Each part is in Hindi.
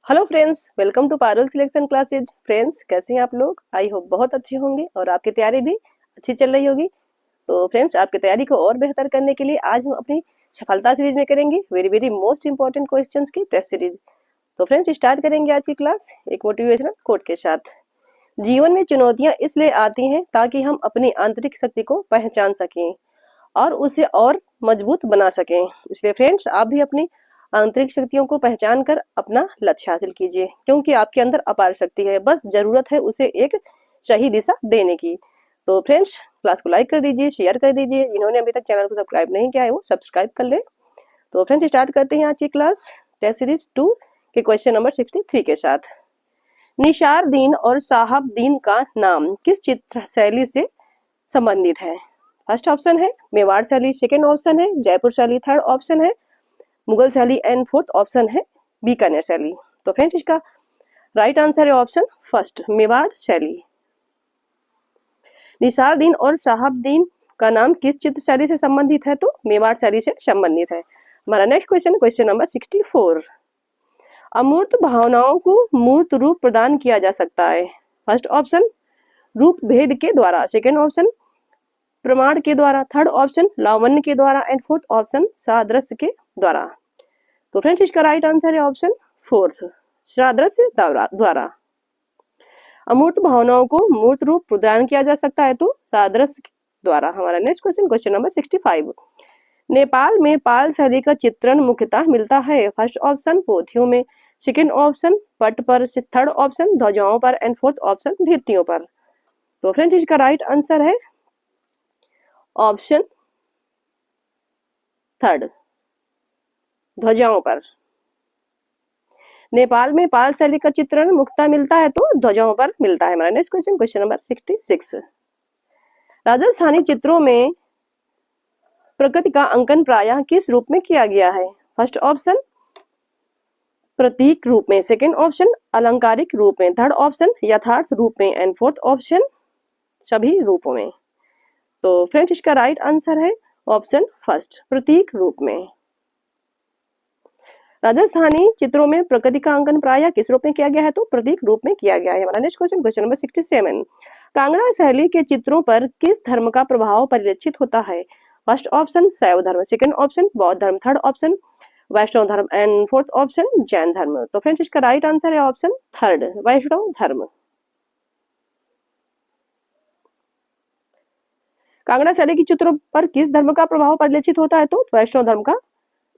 Hello friends, welcome to Parul selection classes. Friends, कैसे हैं आप लोग? आई होप बहुत अच्छे होंगे और आपकी तैयारी भी अच्छी चल रही होगी। तो फ्रेंड्स, आपकी तैयारी को और बेहतर करने के लिए आज हम अपनी सफलता सीरीज में करेंगे very very most important questions की टेस्ट सीरीज। तो फ्रेंड्स, स्टार्ट करेंगे आज की क्लास एक मोटिवेशनल कोट के साथ। जीवन में चुनौतियां इसलिए आती हैं ताकि हम अपनी आंतरिक शक्ति को पहचान सकें और उसे और मजबूत बना सकें। इसलिए फ्रेंड्स, आप भी अपनी आंतरिक शक्तियों को पहचान कर अपना लक्ष्य हासिल कीजिए, क्योंकि आपके अंदर अपार शक्ति है, बस जरूरत है उसे एक सही दिशा देने की। तो फ्रेंड्स, क्लास को लाइक कर दीजिए, शेयर कर दीजिए। जिन्होंने अभी तक चैनल को सब्सक्राइब नहीं किया है वो सब्सक्राइब कर ले। तो फ्रेंड्स, स्टार्ट करते हैं आज की क्लास टेस्ट सीरीज 2 के क्वेश्चन नंबर 63 के साथ। निसार दीन और साहब दीन का नाम किस चित्र शैली से संबंधित है? फर्स्ट ऑप्शन है मेवाड़ शैली, सेकेंड ऑप्शन है जयपुर शैली, थर्ड ऑप्शन है मुगल शैली एंड फोर्थ ऑप्शन है बीकानेर शैली। तो फ्रेंड्स, इसका राइट आंसर है ऑप्शन फर्स्ट, मेवाड़ शैली। निसार दीन और साहब दीन का नाम किस चित्र शैली से संबंधित है? तो मेवाड़ शैली से संबंधित है। हमारा नेक्स्ट क्वेश्चन, क्वेश्चन नंबर 64। अमूर्त भावनाओं को मूर्त रूप प्रदान किया जा सकता है। फर्स्ट ऑप्शन रूप भेद के द्वारा, सेकेंड ऑप्शन प्रमाण के द्वारा, थर्ड ऑप्शन लावण्य के द्वारा एंड फोर्थ ऑप्शन सादृश्य के द्वारा। तो फ्रेंड्स, इसका राइट आंसर है ऑप्शन फोर्थ, सादृश्य द्वारा। अमूर्त भावनाओं को मूर्त रूप प्रदान किया जा सकता है तो सादृश्य द्वारा। हमारा next question, question number 65। Nepal में पाल शैली का चित्रण मुख्यतः मिलता है। फर्स्ट ऑप्शन पोथियों में, सेकेंड ऑप्शन पट पर, थर्ड ऑप्शन ध्वजाओं पर एंड फोर्थ ऑप्शन भित्तियों पर। तो फ्रेंड्स, इसका राइट आंसर है ऑप्शन थर्ड, ध्वजाओं पर। नेपाल में पाल शैली का चित्रण मुख्यतः मिलता है तो ध्वजाओं पर मिलता है। हमारा next question, question number 66। Rajasthani चित्रों में प्रकृति का अंकन प्रायः किस रूप में किया गया है? फर्स्ट ऑप्शन प्रतीक रूप में, सेकेंड ऑप्शन अलंकारिक रूप में, थर्ड ऑप्शन यथार्थ रूप में एंड फोर्थ ऑप्शन सभी रूपों में। तो फ्रेंड्स, इसका राइट आंसर है ऑप्शन फर्स्ट, प्रतीक रूप में। राजस्थानी चित्रों में प्रकृति का अंकन प्रायः किस रूप में किया गया है? तो प्रतीक रूप में किया गया है। हमारा next question, question number 67। Kangra शैली के चित्रों पर किस धर्म का प्रभाव परिलक्षित होता है? फर्स्ट ऑप्शन शैव धर्म, सेकेंड ऑप्शन बौद्ध धर्म, थर्ड ऑप्शन वैष्णव धर्म एंड फोर्थ ऑप्शन जैन धर्म। तो फ्रेंड्स, इसका राइट आंसर है ऑप्शन थर्ड, वैष्णव धर्म। कांगड़ा शैली के चित्रों पर किस धर्म का प्रभाव परिलक्षित होता है? तो वैष्णव धर्म का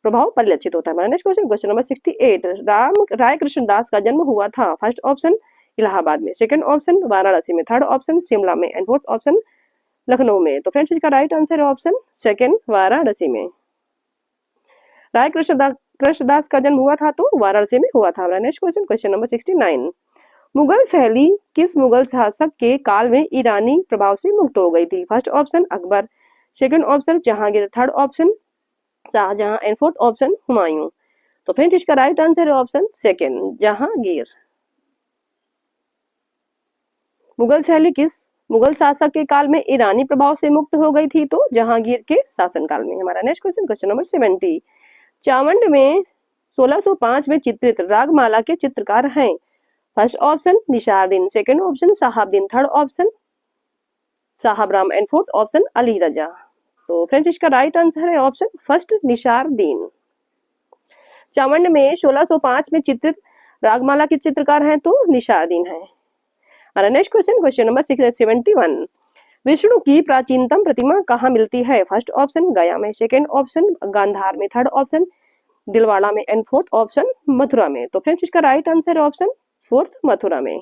प्रभाव परिलक्षित होता है। Next question, question number 68। राय कृष्ण दास का जन्म हुआ था। फर्स्ट ऑप्शन इलाहाबाद में, सेकंड ऑप्शन वाराणसी में, थर्ड ऑप्शन शिमला में एंड फोर्थ ऑप्शन लखनऊ में। तो फ्रेंड्स, इसका राइट आंसर है ऑप्शन सेकंड, वाराणसी में। राय कृष्ण दास का जन्म हुआ था तो वाराणसी में हुआ था। Next question, question number 69। Mughal शैली किस मुगल शासक के काल में ईरानी प्रभाव से मुक्त हो गई थी? First option Akbar, second option Jahangir, third option Shahjahan and fourth option Humayun. तो फ्रेंड्स, इसका राइट आंसर है ऑप्शन सेकंड, जहांगीर। मुगल शैली किस मुगल शासक के काल में ईरानी प्रभाव से मुक्त हो गई थी? तो जहांगीर के शासनकाल में। हमारा next question, question number 70। Chawand में 1605 में चित्रित रागमाला के चित्रकार हैं। First option Nisardin, second option Sahabdin, third option Sahabram and fourth option Ali Raza. तो फ्रेंड्स, इसका राइट आंसर है ऑप्शन फर्स्ट, निसारदीन। चावंड में 1605 में चित्रित रागमाला के चित्रकार हैं तो निसारदीन है। हमारा next question, question number 71। Vishnu की प्राचीनतम प्रतिमा कहाँ मिलती है? फर्स्ट ऑप्शन गया में, सेकेंड ऑप्शन गांधार में, थर्ड ऑप्शन दिलवाड़ा में एंड फोर्थ ऑप्शन मथुरा में। तो फ्रेंड्स, इसका राइट आंसर है ऑप्शन फोर्थ, मथुरा में।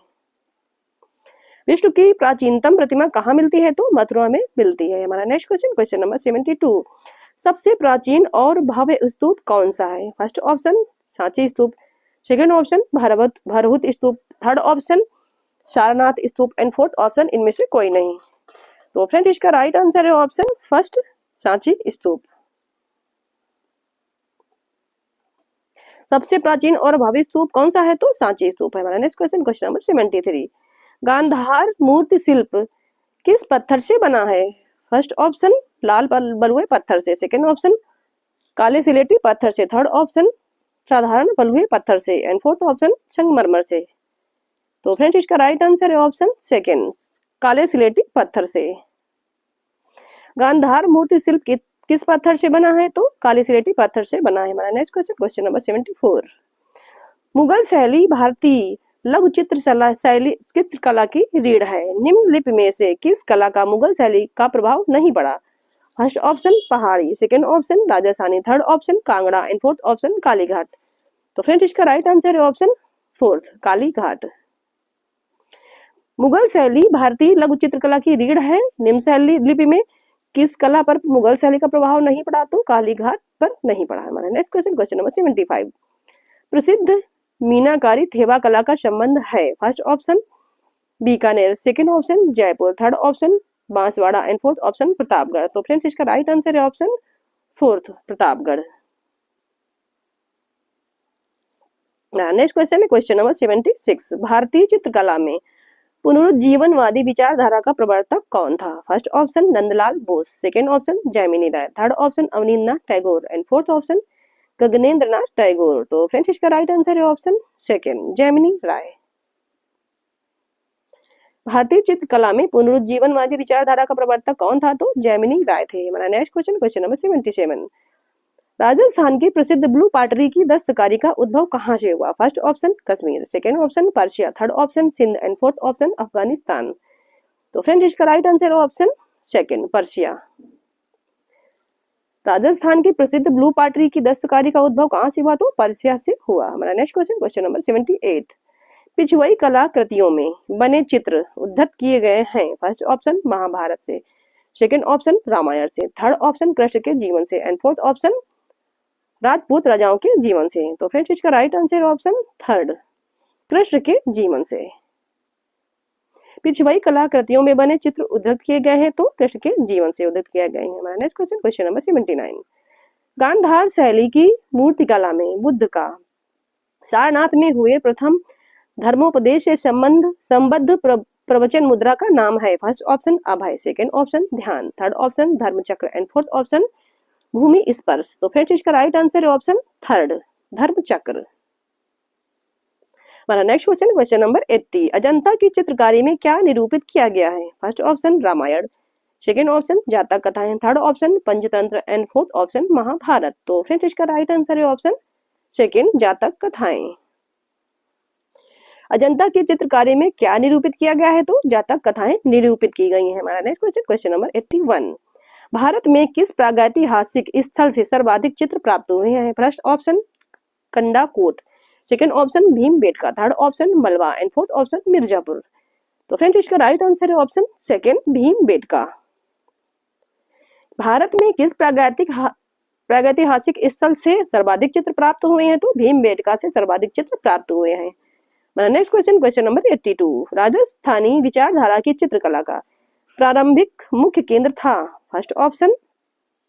विष्णु की प्राचीनतम प्रतिमा कहाँ मिलती है? तो मथुरा में मिलती है। हमारा नेक्स्ट क्वेश्चन, क्वेश्चन नंबर 72। सबसे प्राचीन और भव्य स्तूप कौन सा है? First option Sanchi stupa, second option Bharhut stupa, third option Sarnath stupa and fourth option इनमें से कोई नहीं। तो फ्रेंड्स, इसका राइट आंसर है ऑप्शन फर्स्ट, सांची स्तूप। सबसे प्राचीन और भव्य स्तूप कौन सा है? तो सांची स्तूप है। हमारा next question, question number 73। Gandhara मूर्ति शिल्प किस पत्थर से बना है? फर्स्ट ऑप्शन लाल बलुए पत्थर से, सेकेंड ऑप्शन काले सिलेटी पत्थर से, थर्ड ऑप्शन साधारण बलुए पत्थर से एंड फोर्थ ऑप्शन संगमरमर से। तो फ्रेंड्स इसका राइट आंसर है ऑप्शन सेकेंड, काले सिलेटी पत्थर से। गांधार मूर्ति शिल्प किस पत्थर से बना है? तो काले सिलेटी पत्थर से बना है। हमारा next question, question number 74। Mughal शैली भारतीय लघु चित्रकला की रीढ़ है। निम्नलिखित में से किस कला का मुगल शैली का प्रभाव नहीं पड़ा? फर्स्ट ऑप्शन पहाड़ी, second option Rajasthani, third option Kangra and fourth option Kalighat. तो फ्रेंड्स इसका राइट आंसर है ऑप्शन फोर्थ, कालीघाट। मुगल शैली भारतीय लघु चित्रकला की रीढ़ है। निम्न शैली लिपि में किस कला पर मुगल शैली का प्रभाव नहीं पड़ा? तो कालीघाट पर नहीं पड़ा। हमारा नेक्स्ट क्वेश्चन, क्वेश्चन नंबर 75। प्रसिद्ध मीनाकारी थेवा कला का संबंध है। First option Bikaner, second option Jaipur, third option Banswara and fourth option Pratapgarh. तो फ्रेंड्स इसका राइट आंसर है option fourth, Pratapgarh. Next question है क्वेश्चन नंबर 76। भारतीय चित्रकला में पुनरुज्जीवनवादी विचारधारा का प्रवर्तक कौन था? First option Nandlal Bose, second option Jamini Roy, third option Abanindranath Tagore and fourth option Gaganendranath Tagore. तो फ्रेंड्स इसका राइट आंसर है ऑप्शन सेकंड, जैमिनी राय। भारतीय चित्रकला में पुनरुज्जीवनवादी विचारधारा का प्रवर्तक कौन था? तो जैमिनी राय थे। हमारा next question, question number 77। Rajasthan की प्रसिद्ध ब्लू पाटरी की दस्तकारी का उद्भव कहाँ से हुआ? First option Kashmir, second option Persia, third option Sindh and fourth option Afghanistan. तो फ्रेंड्स इसका राइट आंसर है ऑप्शन सेकंड, पर्शिया। राजस्थान की प्रसिद्ध ब्लू पाटरी की दस्तकारी का उद्भव कहाँ से हुआ? तो पर्शिया से हुआ। हमारा नेक्स्ट क्वेश्चन, क्वेश्चन नंबर 78। पिछुई कला कृतियों में बने चित्र उद्धृत किए गए हैं। फर्स्ट ऑप्शन महाभारत से, सेकंड ऑप्शन रामायण से, थर्ड ऑप्शन कृष्ण के जीवन से एंड फोर्थ ऑप्शन राजपूत राजाओं के जीवन से। तो फ्रेंड्स इसका right answer option third, Krishna के जीवन से। पिछुई कला कृतियों में बने चित्र उद्धृत किए गए हैं, तो कृष्ण के जीवन से उद्धृत किए गए हैं। हमारा next question, question number 79। Gandhara शैली की मूर्तिकला में बुद्ध का सारनाथ में हुए प्रथम धर्मोपदेश से संबद्ध प्रवचन मुद्रा का नाम है। फर्स्ट ऑप्शन अभय, सेकंड ऑप्शन ध्यान, थर्ड ऑप्शन धर्मचक्र एंड फोर्थ ऑप्शन भूमि स्पर्श। तो फ्रेंड्स इसका राइट आंसर है ऑप्शन थर्ड, धर्मचक्र। हमारा next question, question number 80। Ajanta की चित्रकारी में क्या निरूपित किया गया है? First option Ramayan, second option जातक कथाएं, third option Panchatantra and fourth option Mahabharat. तो फ्रेंड्स इसका राइट आंसर है ऑप्शन सेकंड, जातक कथाएं। अजंता की चित्रकारी में क्या निरूपित किया गया है? तो जातक कथाएं निरूपित की गई हैं। हमारा next question, question number 81। Bharat में किस प्रागैतिहासिक स्थल से सर्वाधिक चित्र प्राप्त हुए हैं? First option Kandakot, second option Bhimbetka, third option मलवा एंड फोर्थ ऑप्शन मिर्जापुर। तो फ्रेंड्स इसका राइट आंसर है ऑप्शन सेकंड, भीमबेटका। भारत में किस प्रागैतिहासिक स्थल से सर्वाधिक चित्र प्राप्त हुए हैं? तो भीमबेटका से सर्वाधिक चित्र प्राप्त हुए हैं। Next question, question number 82। Rajasthani विचारधारा की चित्रकला का प्रारंभिक मुख्य केंद्र था। First option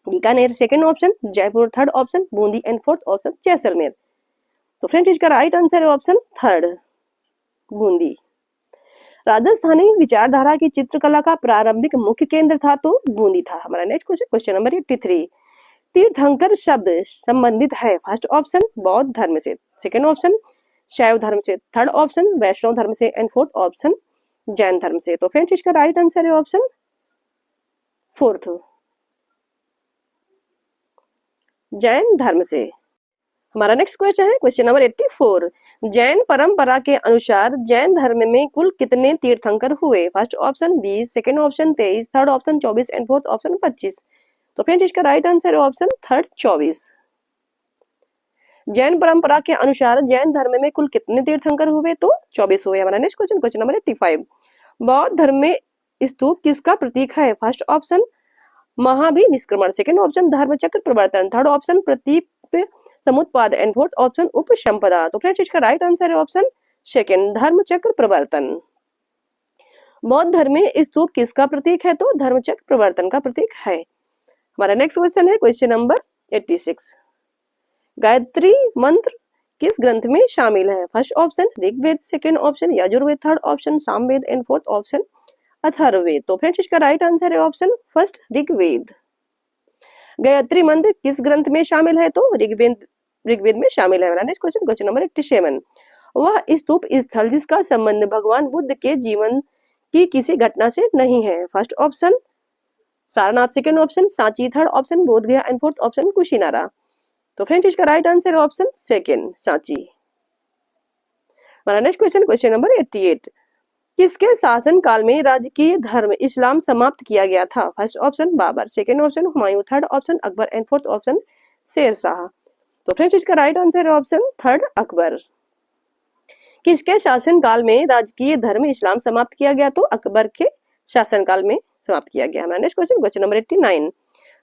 Bikaner, second option Jaipur, third option Bundi and fourth option Jaisalmer. तो फ्रेंड्स इसका राइट आंसर है ऑप्शन थर्ड, बूंदी। राजस्थानी विचारधारा की चित्रकला का प्रारंभिक मुख्य केंद्र था, तो बूंदी था। हमारा नेक्स्ट क्वेश्चन, क्वेश्चन नंबर 83। तीर्थंकर शब्द संबंधित है। फर्स्ट ऑप्शन बौद्ध धर्म से, सेकंड ऑप्शन शैव धर्म से, थर्ड ऑप्शन वैष्णव धर्म से एंड फोर्थ ऑप्शन जैन धर्म से। तो फ्रेंड्स इसका राइट आंसर है ऑप्शन फोर्थ, जैन धर्म से। हमारा नेक्स्ट क्वेश्चन है क्वेश्चन नंबर 84। जैन परंपरा के अनुसार जैन धर्म में कुल कितने तीर्थंकर हुए? First option 20, second option 23, third option 24 and fourth option 25। तो फ्रेंड्स इसका राइट आंसर है ऑप्शन थर्ड, 24। जैन परंपरा के अनुसार जैन धर्म में कुल कितने तीर्थंकर हुए? तो 24 हुए। हमारा नेक्स्ट क्वेश्चन, क्वेश्चन नंबर 85। बौद्ध धर्म में स्तूप किसका प्रतीक है? फर्स्ट ऑप्शन महाभिनिष्क्रमण, सेकंड ऑप्शन धर्मचक्र प्रवर्तन, थर्ड ऑप्शन प्रतीप समुत्पाद एंड फोर्थ ऑप्शन उपसंपदा। तो फ्रेंड्स इसका राइट आंसर है ऑप्शन सेकंड, धर्मचक्र प्रवर्तन। बौद्ध धर्म में स्तूप किसका प्रतीक है? तो धर्मचक्र प्रवर्तन का प्रतीक है। हमारा नेक्स्ट क्वेश्चन है क्वेश्चन नंबर 86। गायत्री मंत्र किस ग्रंथ में शामिल है? First option Rigveda, second option Yajurveda, third option Samaveda and fourth option Atharvaveda. तो फ्रेंड्स इसका राइट आंसर है ऑप्शन फर्स्ट, ऋग्वेद। गायत्री मंत्र किस ग्रंथ में शामिल है? तो ऋग्वेद ऋग्वेद में शामिल है। नेक्स्ट क्वेश्चन, क्वेश्चन नंबर 87, वह स्तूप स्थल जिसका संबंध भगवान बुद्ध के जीवन की किसी घटना से नहीं है। First option Sarnath, second option Sanchi, third option बोध गया एंड फोर्थ ऑप्शन कुशीनारा। तो फ्रेंड्स इसका राइट आंसर है ऑप्शन सेकेंड, सांची। हमारा नेक्स्ट क्वेश्चन, क्वेश्चन नंबर 88, किसके शासन काल में राजकीय धर्म इस्लाम समाप्त किया गया था। First option Babur, second option Humayun, third option Akbar and fourth option Sher Shah. तो फ्रेंड्स इसका राइट आंसर है ऑप्शन थर्ड, अकबर। किसके शासन काल में राजकीय धर्म इस्लाम समाप्त किया गया, तो अकबर के शासन काल में समाप्त किया गया। हमारा next question, question number 89,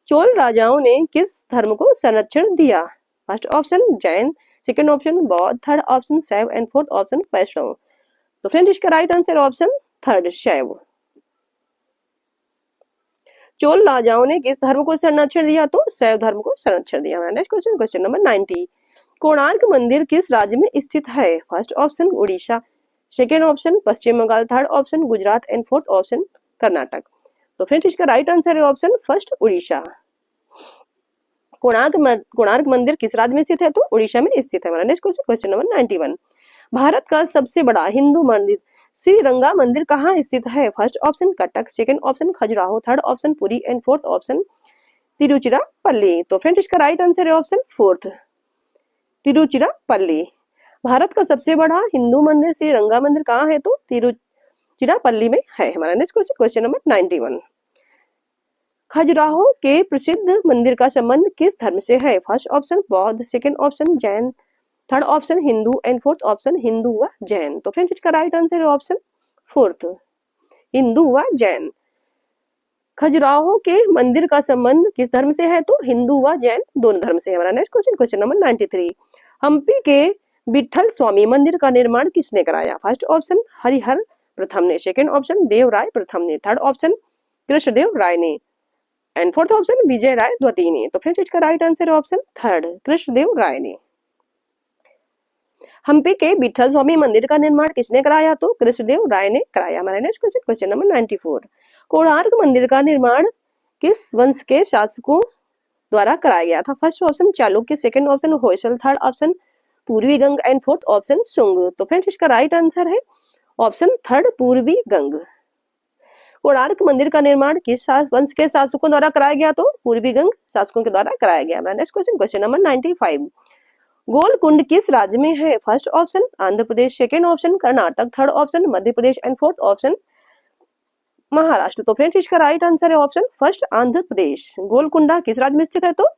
Chola राजाओं ने किस धर्म को संरक्षण दिया। First option Jain, second option बौद्ध, थर्ड ऑप्शन शैव एंड फोर्थ ऑप्शन वैष्णव। तो फ्रेंड इसका राइट आंसर ऑप्शन थर्ड, शैव। चोल राजाओं ने किस धर्म को संरक्षण दिया, तो शैव धर्म को संरक्षण दिया। हमारा next question, question number 90, Konark मंदिर किस राज्य में स्थित है। First option Orissa, second option Paschim Bangal, third option Gujarat and fourth option Karnataka. तो फ्रेंड्स इसका राइट आंसर है ऑप्शन फर्स्ट, उड़ीसा। कोणार्क मंदिर किस राज्य में स्थित है, तो उड़ीसा में स्थित है। हमारा next question, question number 91, Bharat का सबसे बड़ा हिंदू मंदिर श्रीरंगा मंदिर कहाँ स्थित है। First option Cuttack, second option Khajuraho, third option Puri and fourth option Tiruchirappalli. तो फ्रेंड्स इसका राइट आंसर है ऑप्शन फोर्थ, तिरुचिरापल्ली। भारत का सबसे बड़ा हिंदू मंदिर श्रीरंगा मंदिर कहाँ है, तो तिरुचिरापल्ली में है। हमारा next question, question number 91, Khajuraho के प्रसिद्ध मंदिर का संबंध किस धर्म से है। फर्स्ट ऑप्शन बौद्ध, second option Jain, third option Hindu and fourth option Hindu व जैन। तो फ्रेंड्स इसका राइट आंसर है ऑप्शन फोर्थ, हिंदू व जैन। खजुराहो के मंदिर का संबंध किस धर्म से है, तो हिंदू व जैन दोनों धर्म से है। हमारा next question, question number 93, Hampi के विठल स्वामी मंदिर का निर्माण किसने कराया। फर्स्ट ऑप्शन हरिहर प्रथम ने, सेकेंड ऑप्शन देवराय प्रथम ने, थर्ड ऑप्शन कृष्णदेव राय ने एंड फोर्थ ऑप्शन विजय राय द्वितीय ने। तो फ्रेंड्स इसका राइट आंसर है ऑप्शन थर्ड, कृष्णदेव राय ने। हम्पी के विठल स्वामी मंदिर का निर्माण किसने कराया, तो कृष्णदेव राय ने कराया। हमारा next question, question number 94, Konark मंदिर का निर्माण किस वंश के शासकों द्वारा कराया गया था। First option Chalukya, second option Hoysala, third option पूर्वी गंग एंड फोर्थ ऑप्शन शुंग। तो फ्रेंड्स इसका राइट आंसर है ऑप्शन थर्ड, पूर्वी गंग। कोणार्क मंदिर का निर्माण किस वंश के शासकों द्वारा कराया गया, तो पूर्वी गंग शासकों के द्वारा कराया गया। हमारा next question, question number 95, Golconda किस राज्य में है। First option Andhra Pradesh, second option Karnataka, third option Madhya Pradesh and fourth option Maharashtra. तो फ्रेंड्स इसका राइट आंसर है ऑप्शन फर्स्ट, आंध्र प्रदेश। गोलकुंडा किस राज्य में स्थित है, तो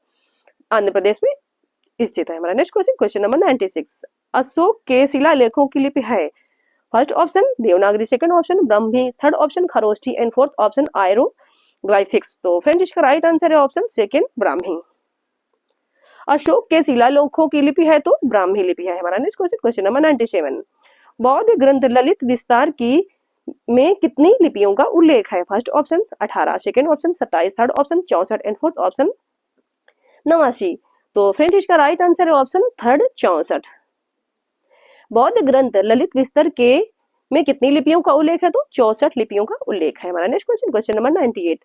आंध्र प्रदेश में स्थित है। हमारा next question, question number 96, Ashok के शिलालेखों की लिपि है। First option Devanagari, second option Brahmi, third option Kharoshthi and fourth option hieroglyphics. तो फ्रेंड्स इसका राइट आंसर है ऑप्शन सेकंड, ब्राह्मी। अशोक के शिलालेखों की लिपि है, तो ब्राह्मी लिपि है। हमारा नेक्स्ट क्वेश्चन, क्वेश्चन नंबर 97, बौद्ध ग्रंथ ललित विस्तार की में कितनी लिपियों का उल्लेख है। First option 18, second option 27, third option 64 and fourth option 89। तो फ्रेंड्स इसका राइट आंसर है ऑप्शन थर्ड, 64। बौद्ध ग्रंथ ललित विस्तार के में कितनी लिपियों का उल्लेख है, तो 64 लिपियों का उल्लेख है। हमारा next question, question number 98,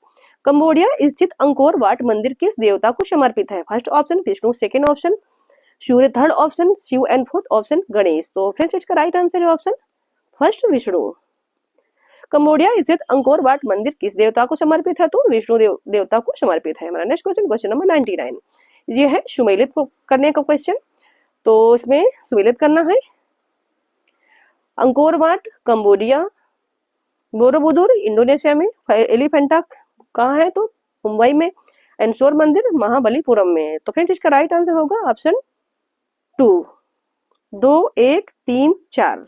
Cambodia स्थित अंकोर वाट मंदिर किस देवता को समर्पित है। First option Vishnu, second option Surya, third option Shiv and fourth option Ganesh. तो फ्रेंड्स इसका राइट आंसर है ऑप्शन फर्स्ट, विष्णु। कंबोडिया स्थित अंकोर वाट मंदिर किस देवता को समर्पित है, तो विष्णु देवता को समर्पित है। हमारा नेक्स्ट क्वेश्चन, क्वेश्चन नंबर 99, ये है सुमेलित करने का क्वेश्चन। तो इसमें सुमेलित करना है। Angkor Wat Cambodia, Borobudur Indonesia में, एलिफेंटा कहाँ है, तो मुंबई में, एंडसोर मंदिर महाबलीपुरम में। तो फ्रेंड्स इसका राइट आंसर होगा ऑप्शन 2, 2 1 3 4,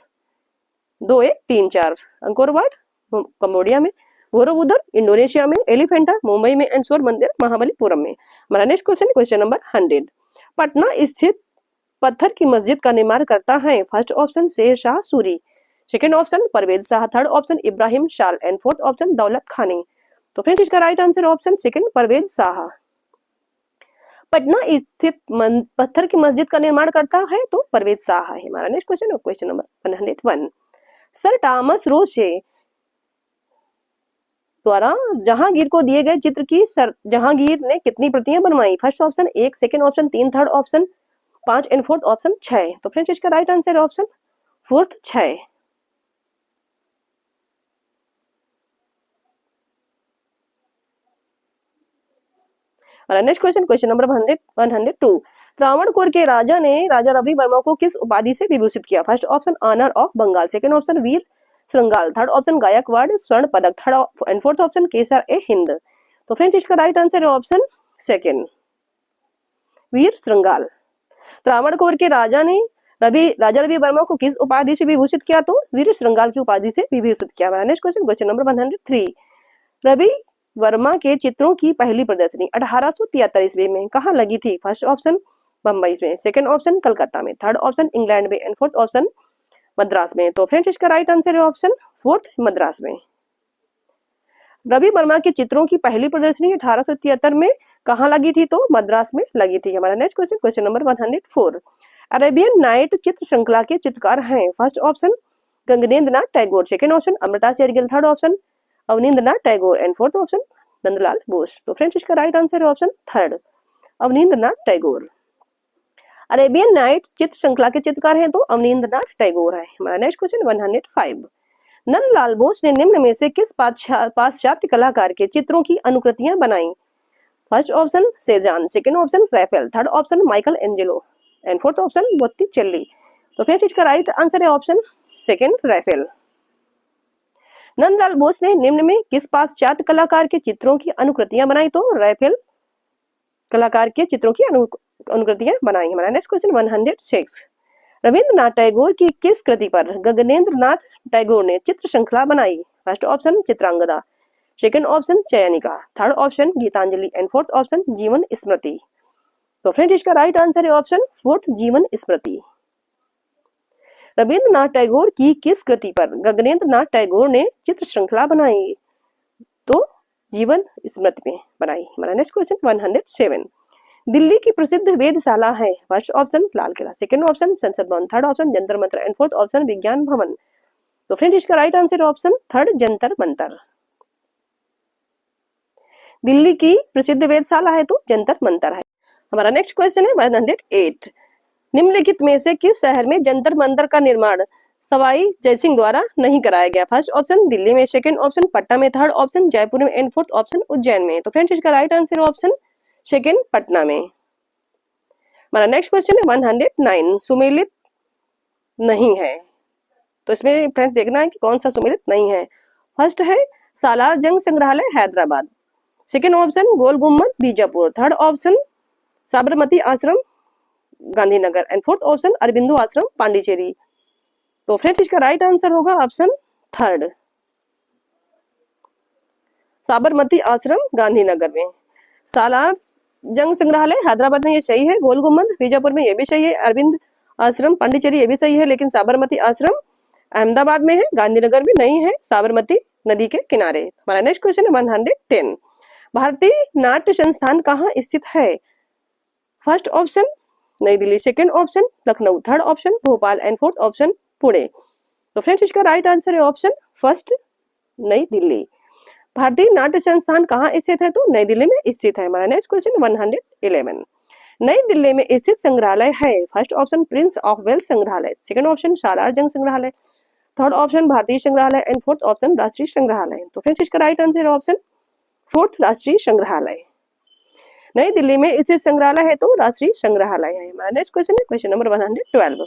2 1 3 4। अंकोर वाट कंबोडिया में, बोरोबुदुर इंडोनेशिया में, एलिफेंटा मुंबई में, एंडसोर मंदिर महाबलीपुरम में। हमारा next question, question number 100, Patna स्थित पत्थर की मस्जिद का निर्माण करता है। First option Sher Shah Suri, second option Parvez Shah, third option Ibrahim Shal and fourth option Daulat Khani. तो फ्रेंड्स इसका right answer option second, Parvez Shah. Patna स्थित पत्थर की मस्जिद का निर्माण करता है, तो परवेज शाह है। हमारा next question, question number 101, sir Thomas Roe द्वारा जहांगीर को दिए गए चित्र की सर जहांगीर ने कितनी प्रतियां बनवाई। First option 1, second option 3, third option 5 and fourth option 6। तो फ्रेंड्स इसका राइट आंसर है option fourth 6। Next question, question number 102। Travancore के राजा ने राजा रवि वर्मा को किस उपाधि से विभूषित किया? First option honour of Bengal, second option वीर श्रृंगाल, थर्ड ऑप्शन गायकवाड़ स्वर्ण पदक, थर्ड एंड फोर्थ ऑप्शन केसर ए हिंद। तो फ्रेंड्स इसका राइट आंसर है ऑप्शन सेकंड, वीर श्रृंगाल। त्रावणकोर के राजा ने राजा रवि वर्मा को किस उपाधि से विभूषित किया? तो वीर श्रृंगाल की उपाधि से विभूषित किया। Next question, question number 103। Ravi Varma के चित्रों की पहली प्रदर्शनी 1873 ईस्वी में कहाँ लगी थी? फर्स्ट ऑप्शन बम्बई में, सेकंड ऑप्शन कलकत्ता में, थर्ड ऑप्शन इंग्लैंड में एंड फोर्थ ऑप्शन मद्रास में। तो फ्रेंड्स इसका राइट आंसर है ऑप्शन फोर्थ मद्रास में। रवि वर्मा के चित्रों की पहली प्रदर्शनी 1873 में कहाँ लगी थी? तो मद्रास में लगी थी। हमारा next question, question number 104। Arabian night चित्र श्रृंखला के चित्रकार हैं? First option Gaganendra Nath Tagore, second option Amrita Shergil, third option Abanindra Nath Tagore and fourth option Nandlal Bose. तो फ्रेंड्स इसका राइट आंसर है option third, Abanindra Nath Tagore. Arabian night चित्र श्रृंखला के चित्रकार हैं? तो अवनींद्र नाथ टैगोर है। हमारा नेक्स्ट क्वेश्चन 105। नंदलाल बोस ने निम्न में से किस पाश्चात्य कलाकार के चित्रों की अनुकृतियां बनाई? First option Cezanne, second option Raphael, third option Michelangelo and fourth option Botticelli. तो फ्रेंड्स इसका राइट आंसर है option second Raphael. Nandlal Bose ने निम्न में किस पाश्चात्य कलाकार के चित्रों की अनुकृतियां बनाई? तो रैफेल कलाकार के चित्रों की अनुकृतियां बनाई। हमारा नेक्स्ट क्वेश्चन 106। रविंद्रनाथ टैगोर की किस कृति पर गगनेंद्र नाथ टैगोर ने चित्र श्रृंखला बनाई? First option Chitrangada, second option Chayanika, third option Gitanjali and fourth option Jeevan Smriti. तो फ्रेंड्स इसका राइट आंसर है ऑप्शन फोर्थ जीवन स्मृति। रविंद्रनाथ टैगोर की किस कृति पर गगनेंद्र नाथ टैगोर ने चित्र श्रृंखला बनाई? तो जीवन स्मृति में बनाई। हमारा नेक्स्ट क्वेश्चन 107। दिल्ली की प्रसिद्ध वेधशाला है? First option Lal Qila, second option संसद भवन, third option Jantar Mantar and fourth option विज्ञान भवन। तो फ्रेंड इसका right answer option third Jantar Mantar. Delhi की प्रसिद्ध वेधशाला है तो जंतर मंतर है। हमारा नेक्स्ट क्वेश्चन है 108। निम्नलिखित में से किस शहर में जंतर मंतर का निर्माण सवाई जयसिंह द्वारा नहीं कराया गया? फर्स्ट ऑप्शन दिल्ली में, सेकंड ऑप्शन पटना में, थर्ड ऑप्शन जयपुर में एंड फोर्थ ऑप्शन उज्जैन में। तो फ्रेंड्स इसका right answer option second Patna में। हमारा नेक्स्ट क्वेश्चन है 109। सुमेलित नहीं है, तो इसमें फ्रेंड्स देखना है कि कौन सा सुमेलित नहीं है। फर्स्ट है सालार जंग संग्रहालय हैदराबाद, सेकंड ऑप्शन गोल गुम्बद बीजापुर, थर्ड ऑप्शन साबरमती आश्रम Gandhinagar and fourth option Aurobindo आश्रम पांडिचेरी। तो फ्रेंड्स इसका राइट आंसर होगा ऑप्शन थर्ड, साबरमती आश्रम गांधीनगर में। सालार जंग संग्रहालय हैदराबाद में ये सही है, गोल गुम्बद बीजापुर में ये भी सही है, अरविंद आश्रम पांडिचेरी ये भी सही है, लेकिन साबरमती आश्रम अहमदाबाद में है, गांधीनगर में नहीं है, साबरमती नदी के किनारे। हमारा नेक्स्ट क्वेश्चन है 110। भारतीय नाट्य संस्थान कहाँ स्थित है? फर्स्ट ऑप्शन नई Delhi, second option Lucknow, third option Bhopal and fourth option Pune. तो फ्रेंड्स इसका राइट आंसर है ऑप्शन फर्स्ट नई दिल्ली। भारतीय नाट्य संस्थान कहाँ स्थित है? तो नई दिल्ली में स्थित है। हमारा नेक्स्ट क्वेश्चन 111। नई दिल्ली में स्थित संग्रहालय है? First option prince of Wales संग्रहालय, सेकंड ऑप्शन सालार जंग संग्रहालय, थर्ड ऑप्शन भारतीय संग्रहालय एंड फोर्थ ऑप्शन राष्ट्रीय संग्रहालय। तो फ्रेंड्स इसका राइट आंसर है ऑप्शन फोर्थ राष्ट्रीय संग्रहालय। नई दिल्ली में स्थित संग्रहालय है तो राष्ट्रीय संग्रहालय है। हमारा नेक्स्ट क्वेश्चन है क्वेश्चन नंबर 112।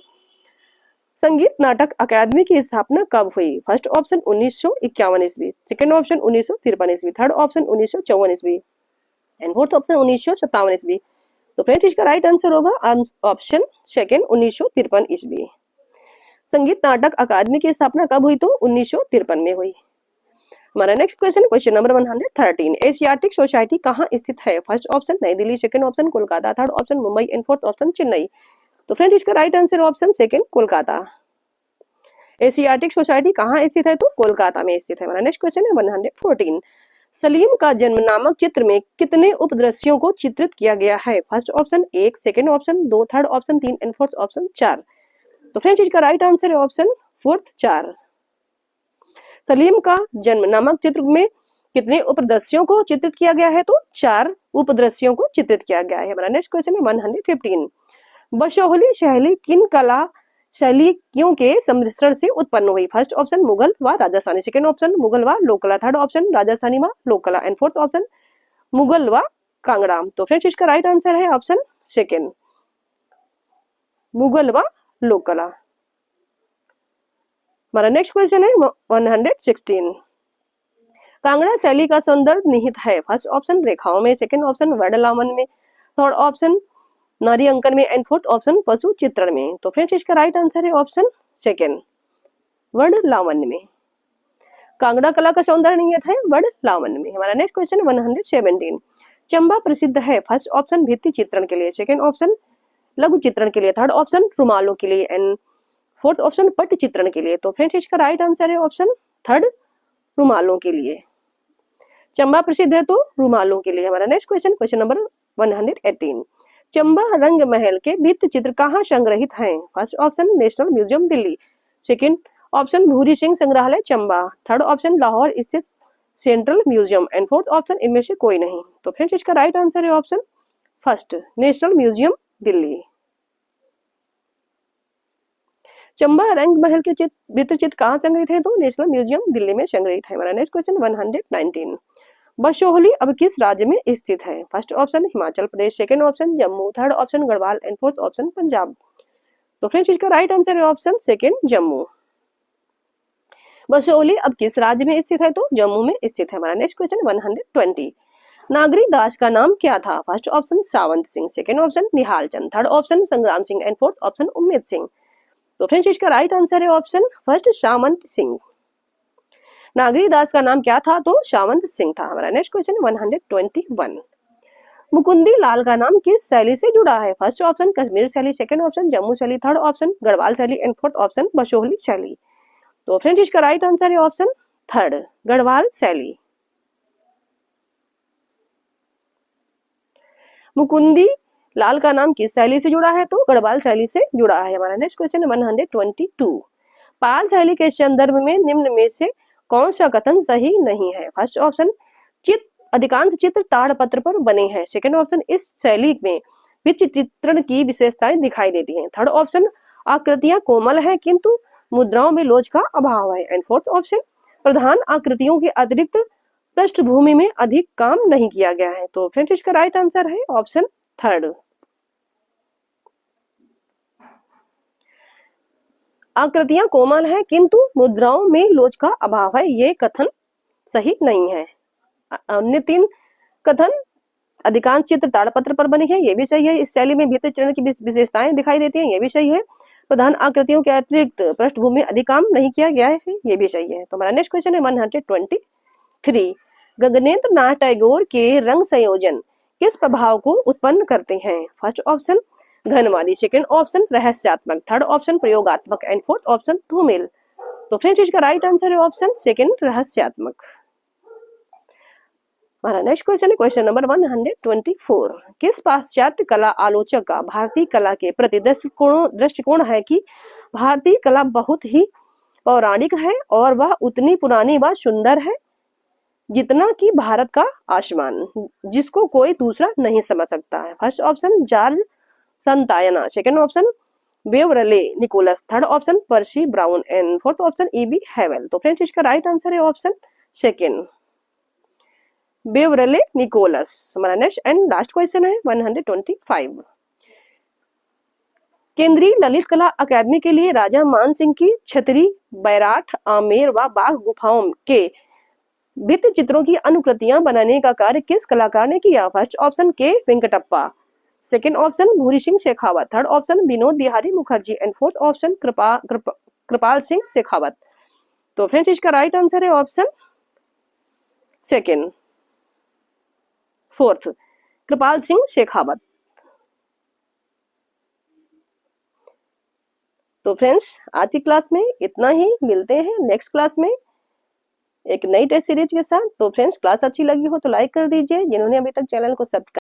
संगीत नाटक अकादमी की स्थापना कब हुई? फर्स्ट ऑप्शन 1951 ईस्वी, सेकंड ऑप्शन 1953 ईस्वी, थर्ड ऑप्शन 1954 ईस्वी एंड फोर्थ ऑप्शन 1957 ईस्वी। तो फ्रेंड्स इसका राइट आंसर होगा ऑप्शन सेकंड 1953 ईस्वी। संगीत नाटक अकादमी की स्थापना कब हुई? तो 1953 में हुई। हमारा next question question number 113। Asiatic society कहाँ स्थित है? फर्स्ट ऑप्शन नई Delhi, second option Kolkata, third option Mumbai and fourth option Chennai. तो फ्रेंड इसका right answer option second Kolkata. Asiatic society कहाँ स्थित है? तो कोलकाता में स्थित है। हमारा नेक्स्ट क्वेश्चन है 114। सलीम का जन्म नामक चित्र में कितने उपदृश्यों को चित्रित किया गया है? First option 1, second option 2, third option 3 and fourth option 4। तो फ्रेंड्स इसका राइट आंसर है ऑप्शन फोर्थ 4। सलीम का जन्म नामक चित्र में कितने उपदृश्यों को चित्रित किया गया है? तो 4 उपदृश्यों को चित्रित किया गया है। हमारा नेक्स्ट क्वेश्चन है 115। बशोहली शैली किन कला शैलियों के सम्मिश्रण से उत्पन्न हुई? फर्स्ट ऑप्शन मुगल व राजस्थानी, सेकंड ऑप्शन मुगल व लोक कला, थर्ड ऑप्शन राजस्थानी व लोक कला एंड फोर्थ ऑप्शन मुगल व कांगड़ा। तो फ्रेंड्स इसका राइट आंसर है ऑप्शन सेकंड, मुगल व लोक कला। हमारा नेक्स्ट क्वेश्चन है 116। कांगड़ा शैली का सौंदर्य निहित है? फर्स्ट ऑप्शन रेखाओं में, सेकंड ऑप्शन वर्णलावन में, थर्ड ऑप्शन नारी अंकन में एंड फोर्थ ऑप्शन पशु चित्रण में। तो फ्रेंड्स इसका राइट आंसर है ऑप्शन सेकंड, वर्णलावण्य में। कांगड़ा कला का सौंदर्य निहित है वर्णलावण्य में। हमारा नेक्स्ट क्वेश्चन 117। चंबा प्रसिद्ध है? फर्स्ट ऑप्शन भित्ति चित्रण के लिए, सेकंड ऑप्शन लघु चित्रण के लिए, थर्ड ऑप्शन रुमालों के लिए एंड फोर्थ ऑप्शन पट्ट चित्रण के लिए। तो फ्रेंड्स इसका राइट आंसर है ऑप्शन थर्ड, रुमालों के लिए। चंबा प्रसिद्ध है तो रुमालों के लिए। हमारा next question, question number 118। Chamba रंग महल के भित्ति चित्र कहाँ संग्रहित हैं? First option national museum Delhi, second option Bhuri Singh संग्रहालय चंबा, थर्ड ऑप्शन लाहौर स्थित central museum and fourth option इनमें से कोई नहीं। तो फ्रेंड्स इसका राइट आंसर है option first, national museum Delhi. Chamba रंग महल के भित्ति चित्र कहाँ संग्रहित है? तो नेशनल म्यूजियम दिल्ली में संग्रहित है। हमारा नेक्स्ट क्वेश्चन 119। बशोहली अब किस राज्य में स्थित है? First option Himachal Pradesh, second option Jammu, third option Garhwal and fourth option Punjab. तो फ्रेंड्स इसका राइट आंसर है ऑप्शन सेकंड, जम्मू। बशोहली अब किस राज्य में स्थित है? तो जम्मू में स्थित है। हमारा नेक्स्ट क्वेश्चन 120। नागरी दास का नाम क्या था? First option Sawant Singh, second option Nihal Chand, third option Sangram Singh and fourth option Ummed Singh. तो फ्रेंड्स इसका राइट आंसर है ऑप्शन फर्स्ट, सावंत सिंह। नागरी दास का नाम क्या था? तो सावंत सिंह था। हमारा नेक्स्ट क्वेश्चन 121। मुकुंदी लाल का नाम किस शैली से जुड़ा है? फर्स्ट ऑप्शन कश्मीर शैली, सेकंड ऑप्शन जम्मू शैली, थर्ड ऑप्शन गढ़वाल शैली एंड फोर्थ ऑप्शन बशोहली शैली। तो फ्रेंड्स इसका राइट आंसर है ऑप्शन थर्ड, गढ़वाल शैली। मुकुंदी लाल का नाम किस शैली से जुड़ा है? तो गढ़वाल शैली से जुड़ा है। हमारा नेक्स्ट क्वेश्चन 122। पाल शैली के संदर्भ में निम्न में से कौन सा कथन सही नहीं है? फर्स्ट ऑप्शन अधिकांश चित्र ताड़पत्र पर बने हैं, सेकंड ऑप्शन इस शैली में भित्ति चित्रण की विशेषताएं दिखाई देती हैं, थर्ड ऑप्शन आकृतियां कोमल है किंतु मुद्राओं में लोच का अभाव है एंड फोर्थ ऑप्शन प्रधान आकृतियों के अतिरिक्त पृष्ठभूमि में अधिक काम नहीं किया गया है। तो फ्रेंड्स इसका राइट आंसर है ऑप्शन थर्ड, आकृतियां कोमल है किंतु मुद्राओं में लोच का अभाव है, ये कथन सही नहीं है। अन्य तीन कथन अधिकांश चित्र ताड़पत्र पर बने हैं, ये भी सही है। इस शैली में भित्ति चित्रण की विशेषताएं दिखाई देती हैं, ये भी सही है। प्रधान आकृतियों के अतिरिक्त पृष्ठभूमि में अधिक काम नहीं किया गया है, ये भी सही है। तो हमारा नेक्स्ट क्वेश्चन है 123। गगनेंद्र नाथ टैगोर के रंग संयोजन किस प्रभाव को उत्पन्न करते हैं? फर्स्ट ऑप्शन घनवादी, सेकंड ऑप्शन रहस्यात्मक, थर्ड ऑप्शन प्रयोगात्मक एंड फोर्थ ऑप्शन धूमिल। तो फ्रेंड्स इसका राइट आंसर है ऑप्शन सेकंड, रहस्यात्मक। हमारा नेक्स्ट क्वेश्चन है क्वेश्चन नंबर 124। किस पाश्चात्य कला आलोचक का भारतीय कला के प्रति दृष्टिकोण है कि भारतीय कला बहुत ही पौराणिक है और वह उतनी पुरानी व सुंदर है जितना कि भारत का आसमान, जिसको कोई दूसरा नहीं समझ सकता है? First option George Santayana, second option Beverley Nichols, third option Percy Brown and fourth option E.B. Havell. तो फ्रेंड्स इसका राइट आंसर है ऑप्शन सेकंड, बेवरले निकोलस। हमारा नेक्स्ट एंड लास्ट क्वेश्चन है 125। केंद्रीय ललित कला अकादमी के लिए राजा मान सिंह की छतरी, बैराठ, आमेर व बाघ गुफाओं के भित्ति चित्रों की अनुकृतियां बनाने का कार्य किस कलाकार ने किया? फर्स्ट ऑप्शन के Venkatappa, second option Bhuri Singh Shekhawat, third option Vinod Bihari Mukherjee and fourth option Kripal Singh Shekhawat. तो फ्रेंड्स इसका राइट आंसर है option second, fourth, Kripal Singh Shekhawat. तो फ्रेंड्स आज की क्लास में इतना ही, मिलते हैं नेक्स्ट क्लास में एक नई टेस्ट सीरीज के साथ। तो फ्रेंड्स क्लास अच्छी लगी हो तो लाइक कर दीजिए, जिन्होंने अभी तक चैनल को सब्सक्राइब